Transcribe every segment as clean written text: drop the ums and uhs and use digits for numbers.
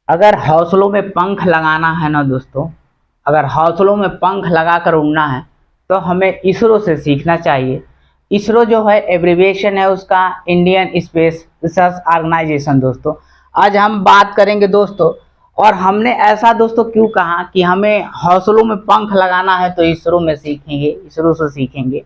अगर हौसलों में पंख लगाना है ना दोस्तों, अगर हौसलों में पंख लगाकर उड़ना है तो हमें इसरो से सीखना चाहिए। इसरो जो है एब्रिविएशन है उसका इंडियन स्पेस रिसर्च ऑर्गेनाइजेशन दोस्तों। आज हम बात करेंगे दोस्तों, और हमने ऐसा दोस्तों क्यों कहा कि हमें हौसलों में पंख लगाना है तो इसरो में सीखेंगे, इसरो से सीखेंगे,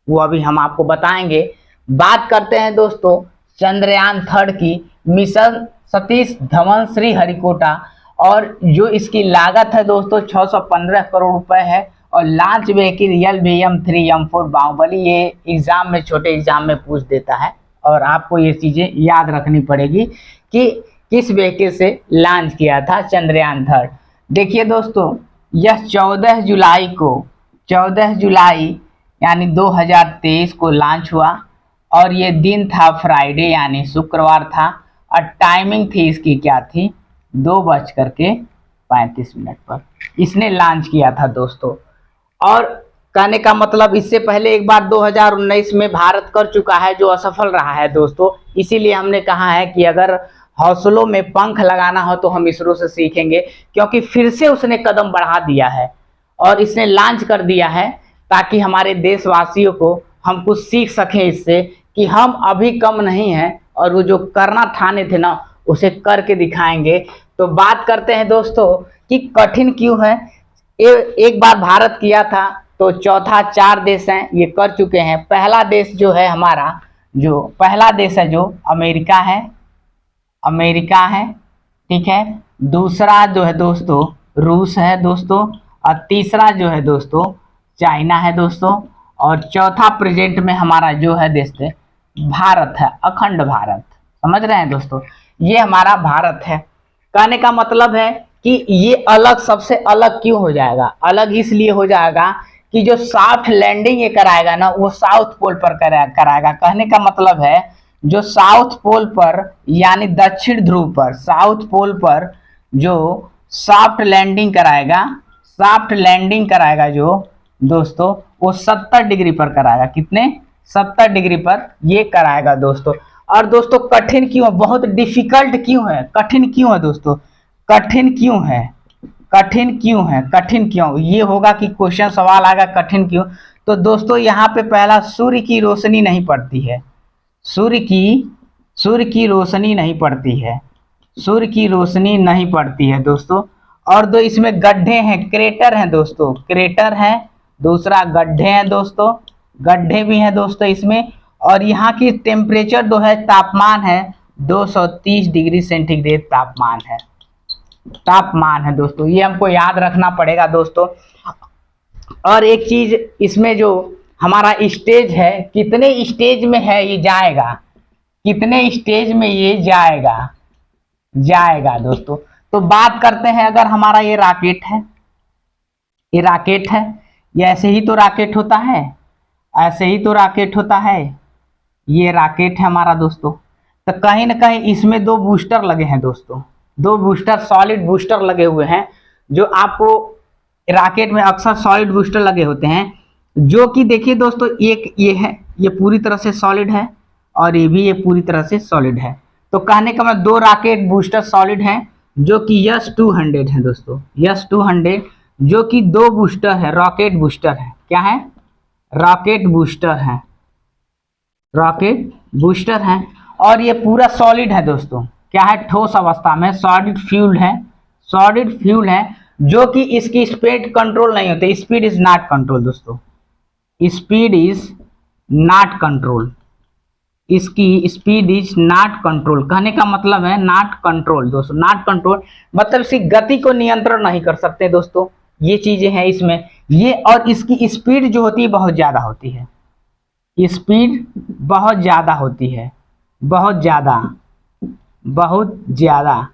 वो अभी हम आपको बताएंगे। बात करते हैं दोस्तों चंद्रयान थर्ड की, मिशन सतीश धवन श्रीहरिकोटा, और जो इसकी लागत है दोस्तों 615 करोड़ रुपए है। और लॉन्च व्हीकल LVM-3M4 बाहुबली, ये एग्जाम में, छोटे एग्जाम में पूछ देता है और आपको ये चीजें याद रखनी पड़ेगी कि किस व्हीकल से लॉन्च किया था चंद्रयान थर्ड। देखिए दोस्तों, यह 14 जुलाई यानी 2023 को लॉन्च हुआ, और ये दिन था फ्राइडे यानी शुक्रवार था, और टाइमिंग थी इसकी क्या थी, 2:35 पर इसने लॉन्च किया था दोस्तों। और कहने का मतलब इससे पहले एक बार 2019 में भारत कर चुका है जो असफल रहा है दोस्तों। इसीलिए हमने कहा है कि अगर हौसलों में पंख लगाना हो तो हम इसरो से सीखेंगे, क्योंकि फिर से उसने कदम बढ़ा दिया है और इसने लॉन्च कर दिया है, ताकि हमारे देशवासियों को हम कुछ सीख सकें इससे कि हम अभी कम नहीं हैं, और वो जो करना ठाने थे ना उसे करके दिखाएंगे। तो बात करते हैं दोस्तों कि कठिन क्यों है। एक बार भारत किया था तो चौथा 4 देश हैं ये कर चुके हैं। पहला देश जो है हमारा, जो पहला देश है जो अमेरिका है, अमेरिका है, ठीक है। दूसरा जो है दोस्तों रूस है दोस्तों, और तीसरा जो है दोस्तों चाइना है दोस्तों, और चौथा प्रेजेंट में हमारा जो है देश है भारत है, अखंड भारत। समझ रहे हैं दोस्तों, ये हमारा भारत है। कहने का मतलब है कि ये अलग, सबसे अलग क्यों हो जाएगा, अलग इसलिए हो जाएगा कि जो सॉफ्ट लैंडिंग ये कराएगा ना वो साउथ पोल पर कराएगा। कहने का मतलब है जो साउथ पोल पर यानी दक्षिण ध्रुव पर, साउथ पोल पर जो सॉफ्ट लैंडिंग कराएगा, सॉफ्ट लैंडिंग कराएगा जो दोस्तों वो 70 डिग्री पर कराएगा। कितने? 70 डिग्री पर ये कराएगा दोस्तों। और दोस्तों कठिन क्यों है, बहुत डिफिकल्ट क्यों है, कठिन क्यों है दोस्तों, कठिन क्यों है, कठिन क्यों है, कठिन क्यों, ये होगा कि क्वेश्चन सवाल आएगा कठिन क्यों। तो दोस्तों यहाँ पे पहला सूर्य की रोशनी नहीं पड़ती है, सूर्य की रोशनी नहीं पड़ती है, सूर्य की रोशनी नहीं पड़ती है दोस्तों। और दो इसमें गड्ढे हैं, क्रेटर हैं दोस्तों, क्रेटर हैं। दूसरा गड्ढे हैं दोस्तों, गड्ढे भी हैं दोस्तों इसमें। और यहाँ की टेम्परेचर जो है, तापमान है 230 डिग्री सेंटीग्रेड तापमान है, तापमान है दोस्तों, ये हमको याद रखना पड़ेगा दोस्तों। और एक चीज इसमें जो हमारा स्टेज है, कितने स्टेज में है ये जाएगा, कितने स्टेज में ये जाएगा दोस्तों। तो बात करते हैं, अगर हमारा ये रॉकेट है, ये रॉकेट है, ये ऐसे ही तो रॉकेट होता है, ऐसे ही तो रॉकेट होता है, ये रॉकेट है हमारा दोस्तों। तो कहीं ना कहीं इसमें 2 बूस्टर लगे हैं दोस्तों, 2 बूस्टर, सॉलिड बूस्टर लगे हुए हैं। जो आपको रॉकेट में अक्सर सॉलिड बूस्टर लगे होते हैं, जो कि देखिए दोस्तों, एक ये है, ये पूरी तरह से सॉलिड है, और ये भी ये पूरी तरह से सॉलिड है। तो कहने का मतलब 2 रॉकेट बूस्टर सॉलिड हैं, जो कि S-200 है दोस्तों, S-200, जो कि 2 बूस्टर है, रॉकेट बूस्टर है। क्या है? रॉकेट बूस्टर है, रॉकेट बूस्टर है। और ये पूरा सॉलिड है दोस्तों, क्या है? ठोस अवस्था में, सॉलिड फ्यूल है, सॉलिड फ्यूल है, जो कि इसकी स्पीड कंट्रोल नहीं होती, स्पीड इज नॉट कंट्रोल दोस्तों, स्पीड इज नॉट कंट्रोल, इसकी स्पीड इज नॉट कंट्रोल। कहने का मतलब है नॉट कंट्रोल दोस्तों, नॉट कंट्रोल मतलब इसकी गति को नियंत्रण नहीं कर सकते दोस्तों, ये चीजें हैं इसमें ये। और इसकी स्पीड जो होती है बहुत ज्यादा होती है, स्पीड बहुत ज्यादा होती है, बहुत ज्यादा, बहुत ज्यादा।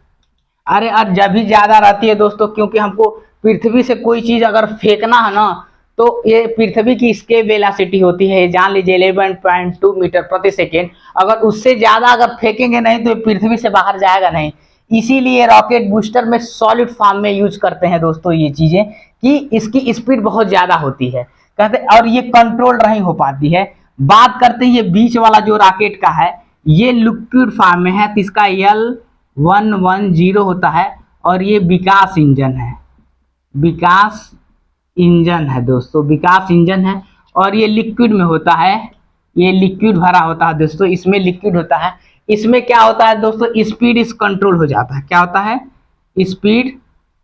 अरे और जब भी ज्यादा रहती है दोस्तों, क्योंकि हमको पृथ्वी से कोई चीज अगर फेंकना है ना, तो ये पृथ्वी की स्केप वेलोसिटी होती है, जान लीजिए 11.2 मीटर प्रति सेकेंड। अगर उससे ज्यादा अगर फेंकेंगे नहीं तो पृथ्वी से बाहर जाएगा नहीं। इसीलिए रॉकेट बूस्टर में सॉलिड फॉर्म में यूज करते हैं दोस्तों ये चीजें, कि इसकी स्पीड बहुत ज्यादा होती है कहते, और ये कंट्रोल नहीं हो पाती है। बात करते हैं ये बीच वाला जो रॉकेट का है, ये लिक्विड फॉर्म में है, तो इसका 110 होता है, और ये विकास इंजन है, विकास इंजन है दोस्तों, विकास इंजन है। और ये लिक्विड में होता है, ये लिक्विड भरा होता है दोस्तों, इसमें लिक्विड होता है। इसमें क्या होता है दोस्तों, स्पीड इस कंट्रोल हो जाता है, क्या होता है, स्पीड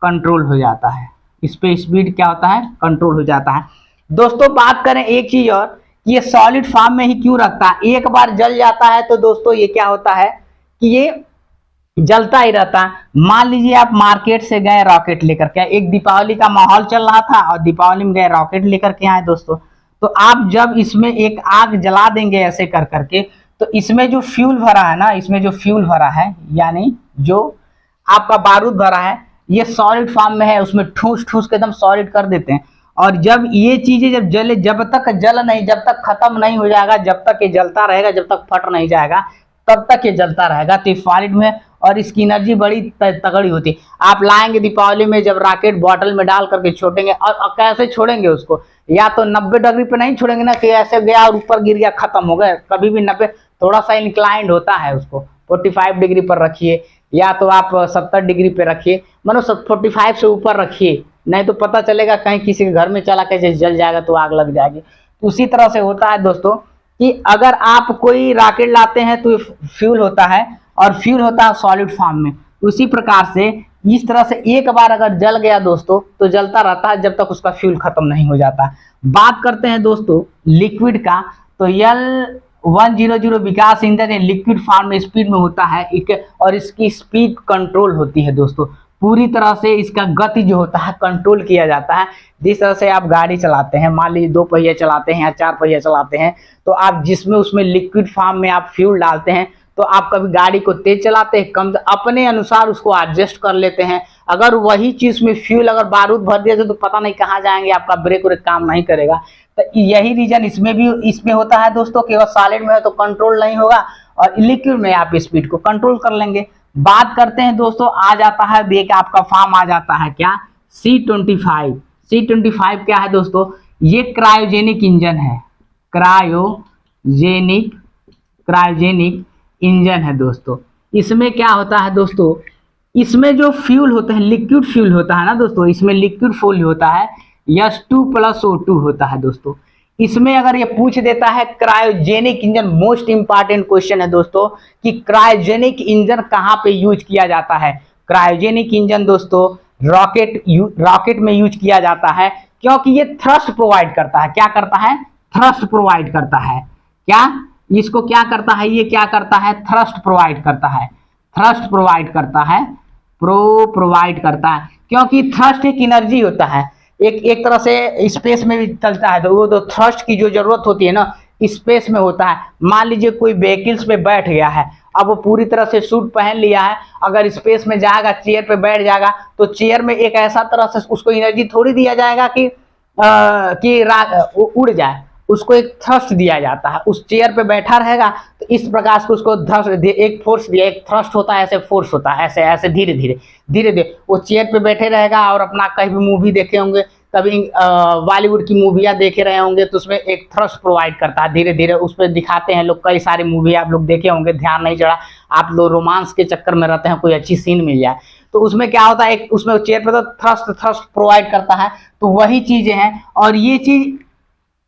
कंट्रोल हो जाता है, इस पे स्पीड क्या होता है, कंट्रोल हो जाता है। दोस्तों बात करें एक चीज और, कि ये सॉलिड फॉर्म में ही क्यों रखता है, एक बार जल जाता है तो दोस्तों ये क्या होता है कि ये जलता ही रहता है। मान लीजिए आप मार्केट से गए रॉकेट लेकर के, एक दीपावली का माहौल चल रहा था और दीपावली में गए रॉकेट लेकर के आए दोस्तों, तो आप जब इसमें एक आग जला देंगे ऐसे कर करके, तो इसमें जो फ्यूल भरा है ना, इसमें जो फ्यूल भरा है यानी जो आपका बारूद भरा है, ये सॉलिड फॉर्म में है, उसमें ठूस ठूस के एकदम सॉलिड कर देते हैं। और जब ये चीजें जब जले, जब तक जल नहीं, जब तक खत्म नहीं हो जाएगा, जब तक ये जलता रहेगा, जब तक फट नहीं जाएगा तब तक ये जलता रहेगा, तो सॉलिड में। और इसकी एनर्जी बड़ी तगड़ी होती है। आप लाएंगे दीपावली में जब रॉकेट बॉटल में डाल करके छोड़ेंगे, और कैसे छोड़ेंगे उसको, या तो 90 डिग्री पे नहीं छोड़ेंगे ना कि ऐसे गया और ऊपर गिर गया खत्म हो गया, कभी भी 90, थोड़ा सा इंक्लाइंड होता है, उसको 45 डिग्री पर रखिए, या तो आप 70 डिग्री पे रखिए, मतलब 45 से ऊपर रखिए, नहीं तो पता चलेगा कहीं किसी के घर में चला कैसे जल जाएगा तो आग लग जाएगी। तो उसी तरह से होता है दोस्तों कि अगर आप कोई रॉकेट लाते हैं तो फ्यूल होता है, और फ्यूल होता है सॉलिड फॉर्म में। उसी प्रकार से इस तरह से एक बार अगर जल गया दोस्तों तो जलता रहता है जब तक उसका फ्यूल खत्म नहीं हो जाता। बात करते हैं दोस्तों लिक्विड का, तो L100 विकास इंजन लिक्विड फॉर्म में स्पीड में होता है, और इसकी स्पीड कंट्रोल होती है दोस्तों, पूरी तरह से इसका गति जो होता है कंट्रोल किया जाता है। जिस तरह से आप गाड़ी चलाते हैं, मान लीजिए 2 पहिया चलाते हैं या 4 पहिया चलाते हैं, तो आप जिसमें उसमें लिक्विड फॉर्म में आप फ्यूल डालते हैं, तो आप कभी गाड़ी को तेज चलाते हैं, कम, अपने अनुसार उसको एडजस्ट कर लेते हैं। अगर वही चीज में फ्यूल अगर बारूद भर दिया तो पता नहीं कहाँ जाएंगे, आपका ब्रेक व्रेक काम नहीं करेगा। तो यही रीजन इसमें होता है दोस्तों कि अगर सॉलिड में है तो कंट्रोल नहीं होगा, और लिक्विड में आप स्पीड को कंट्रोल कर लेंगे। बात करते हैं दोस्तों, आ जाता है देख आपका फॉर्म आ जाता है क्या, C25। C25 क्या है दोस्तों, ये क्रायोजेनिक इंजन है, क्रायोजेनिक इंजन है दोस्तों। इसमें क्या होता है दोस्तों, इसमें जो फ्यूल होता है लिक्विड फ्यूल होता है ना दोस्तों, इसमें लिक्विड फ्यूल होता है H2+O2 होता है दोस्तों। इसमें अगर ये पूछ देता है cryogenic engine, most important question है दोस्तों कि क्रायोजेनिक इंजन कहाँ पे यूज किया जाता है। क्रायोजेनिक इंजन दोस्तों रॉकेट में यूज किया जाता है, क्योंकि ये थ्रस्ट प्रोवाइड करता है। क्या करता है, थ्रस्ट प्रोवाइड करता है। क्या इसको क्या करता है, ये क्या करता है, थ्रस्ट प्रोवाइड करता है, थ्रस्ट प्रोवाइड करता है, प्रोवाइड करता है, क्योंकि थ्रस्ट एक एनर्जी होता है, एक तरह से स्पेस में भी चलता है, तो वो तो थ्रस्ट की जो जरूरत होती है ना स्पेस में होता है। मान लीजिए कोई व्हीकल्स पे बैठ गया है, अब वो पूरी तरह से सूट पहन लिया है, अगर स्पेस में जाएगा चेयर पे बैठ जाएगा, तो चेयर में एक ऐसा तरह से उसको एनर्जी थोड़ी दिया जाएगा कि उड़ जाए, उसको एक थ्रस्ट दिया जाता है, उस चेयर पे बैठा रहेगा तो इस प्रकार से उसको थ्रस्ट, एक फोर्स दिया, एक थ्रस्ट होता है, ऐसे फोर्स होता है, ऐसे ऐसे धीरे धीरे वो चेयर पे बैठे रहेगा, और अपना कहीं भी मूवी देखे होंगे, कभी बॉलीवुड की मूवियाँ देखे रहे होंगे, तो उसमें एक थ्रस्ट प्रोवाइड करता है, धीरे धीरे उस पर दिखाते हैं लोग, कई सारी मूवी आप लोग देखे होंगे, ध्यान नहीं चढ़ा, आप लोग रोमांस के चक्कर में रहते हैं, कोई अच्छी सीन मिल जाए तो उसमें क्या होता है, एक उसमें चेयर पे तो थ्रस्ट प्रोवाइड करता है। तो वही चीजें हैं, और ये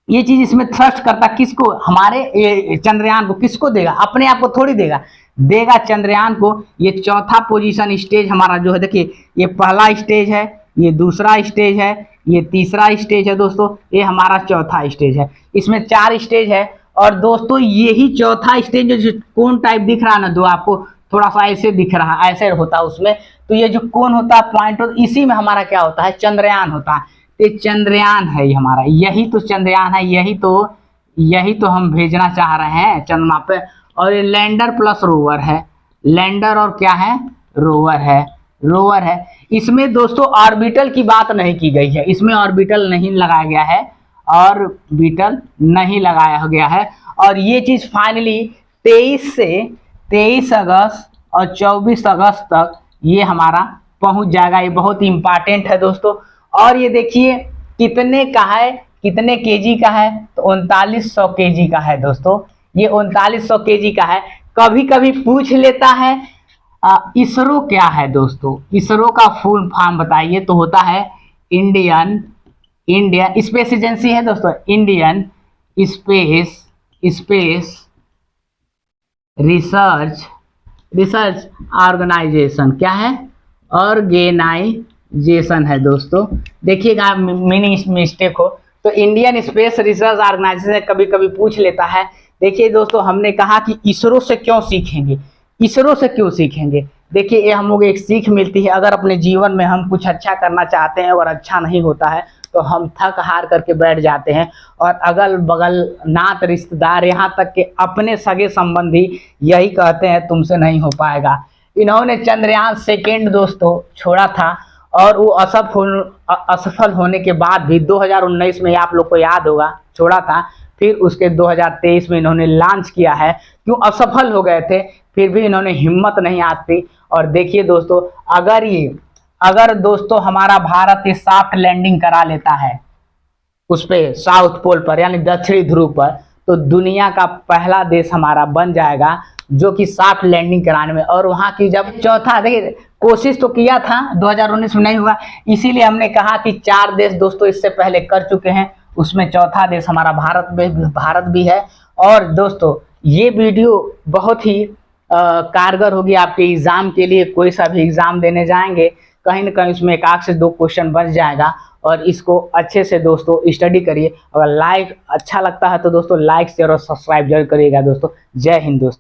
चीज इसमें थ्रस्ट करता किसको, हमारे चंद्रयान को। किसको देगा, अपने आप को थोड़ी देगा चंद्रयान को। ये चौथा पोजीशन स्टेज हमारा जो है, देखिए ये पहला स्टेज है, ये दूसरा स्टेज है, ये तीसरा स्टेज है दोस्तों, ये हमारा चौथा स्टेज है। इसमें 4 स्टेज है, और दोस्तों यही चौथा स्टेज जो कोन टाइप दिख रहा है ना, जो आपको थोड़ा सा ऐसे दिख रहा है, ऐसे होता है उसमें, तो ये जो कोन होता है पॉइंट होता है, इसी में हमारा क्या होता है, चंद्रयान होता है। ये चंद्रयान है हमारा, यही तो चंद्रयान है, यही तो हम भेजना चाह रहे हैं चंद्रमा पे। और ये लैंडर प्लस रोवर है, लैंडर और क्या है, रोवर है। इसमें दोस्तों ऑर्बिटल की बात नहीं की गई है, इसमें ऑर्बिटल नहीं लगाया गया है, ऑर्बिटल नहीं लगाया गया है। और ये चीज फाइनली 23 अगस्त और 24 अगस्त तक ये हमारा पहुंच जाएगा। ये बहुत इंपॉर्टेंट है दोस्तों। और ये देखिए कितने का है, कितने केजी का है, तो 3900 केजी का है दोस्तों। ये 3900 केजी का है। कभी कभी पूछ लेता है इसरो क्या है दोस्तों? इसरो का फुल फॉर्म बताइए। तो होता है इंडियन इंडियन स्पेस एजेंसी है दोस्तों, Indian space space research research organisation. क्या है? ऑर्गेनाइजेशन है दोस्तों। देखिएगा मीनिंग मिस्टेक हो तो इंडियन स्पेस रिसर्च ऑर्गेनाइजेशन कभी कभी पूछ लेता है। देखिए दोस्तों, हमने कहा कि इसरो से क्यों सीखेंगे, इसरो से क्यों सीखेंगे? देखिए, ये हम लोग एक सीख मिलती है। अगर अपने जीवन में हम कुछ अच्छा करना चाहते हैं और अच्छा नहीं होता है तो हम थक हार करके बैठ जाते हैं, और अगल बगल नात रिश्तेदार यहाँ तक के अपने सगे संबंधी यही कहते हैं तुमसे नहीं हो पाएगा। इन्होंने चंद्रयान सेकेंड दोस्तों छोड़ा था, और वो असफल होने के बाद भी 2019 में, आप लोग को याद होगा, छोड़ा था। फिर उसके 2023 में इन्होंने लॉन्च किया है। क्यों असफल हो गए थे, फिर भी इन्होंने हिम्मत नहीं आती। और देखिए दोस्तों, अगर दोस्तों हमारा भारत ये सॉफ्ट लैंडिंग करा लेता है उस पे साउथ पोल पर, यानी दक्षिणी ध्रुव पर, तो दुनिया का पहला देश हमारा बन जाएगा जो कि सॉफ्ट लैंडिंग कराने में। और वहाँ की जब चौथा, देखिए कोशिश तो किया था, 2019 में नहीं हुआ, इसीलिए हमने कहा कि 4 देश दोस्तों इससे पहले कर चुके हैं, उसमें चौथा देश हमारा भारत भी है। और दोस्तों ये वीडियो बहुत ही कारगर होगी आपके एग्जाम के लिए। कोई सा भी एग्जाम देने जाएंगे, कहीं ना कहीं उसमें 1 से 2 क्वेश्चन बच जाएगा। और इसको अच्छे से दोस्तों स्टडी करिए। अगर लाइक अच्छा लगता है तो दोस्तों लाइक शेयर और सब्सक्राइब जरूर करिएगा दोस्तों। जय हिंद दोस्तों।